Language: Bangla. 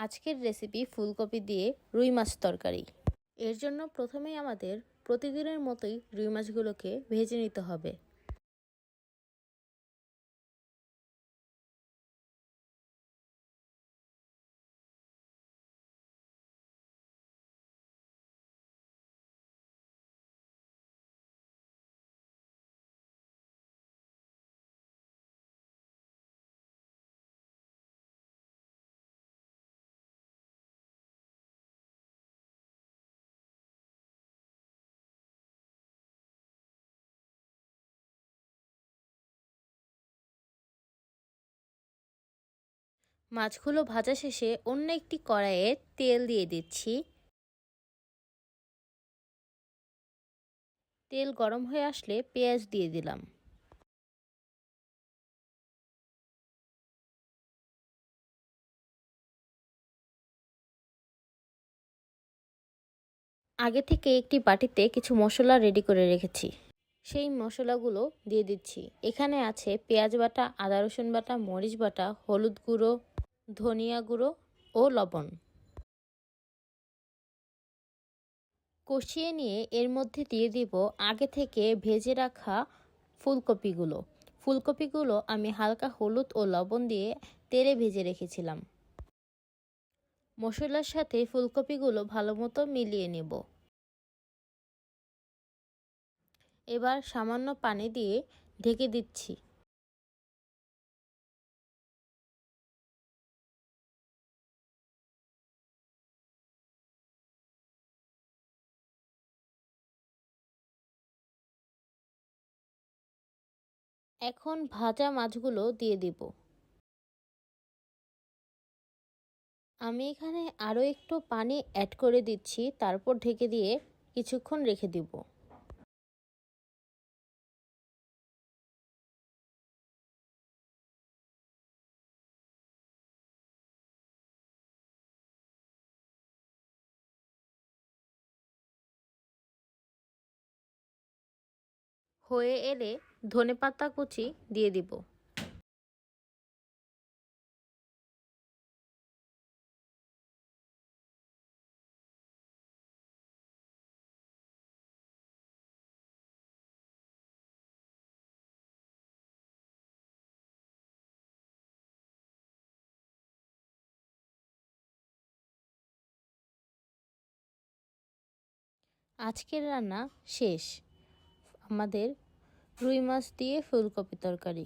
আজকের রেসিপি ফুলকপি দিয়ে রুই মাছ তরকারি। এর জন্য প্রথমেই আমাদের প্রতিদিনের মতোই রুই মাছগুলোকে ভেজে নিতে হবে। মাছগুলো ভাজা শেষে অন্য একটি কড়াইয়ে তেল দিয়ে দিচ্ছি। তেল গরম হয়ে আসলে পেঁয়াজ দিয়ে দিলাম। আগে থেকে একটি বাটিতে কিছু মশলা রেডি করে রেখেছি, সেই মশলাগুলো দিয়ে দিচ্ছি। এখানে আছে পেঁয়াজ বাটা, আদা রসুন বাটা, মরিচ বাটা, হলুদ গুঁড়ো, ধনিয়া গুঁড়ো ও লবণ। কষিয়ে নিয়ে এর মধ্যে দিয়ে দিব আগে থেকে ভেজে রাখা ফুলকপিগুলো আমি হালকা হলুদ ও লবণ দিয়ে তেলে ভেজে রেখেছিলাম। মশলার সাথে ফুলকপিগুলো ভালো মতো মিলিয়ে নেব। এবার সামান্য পানি দিয়ে ঢেকে দিচ্ছি। এখন ভাজা মাছগুলো দিয়ে দিব। আমি এখানে আরও একটু পানি অ্যাড করে দিচ্ছি, তারপর ঢেকে দিয়ে কিছুক্ষণ রেখে দিব। হয়ে এলে ধনেপাতা কুচি দিয়ে দিব। আজকের রান্না শেষ। আমাদের রুই মাছ দিয়ে ফুলকপি তরকারি।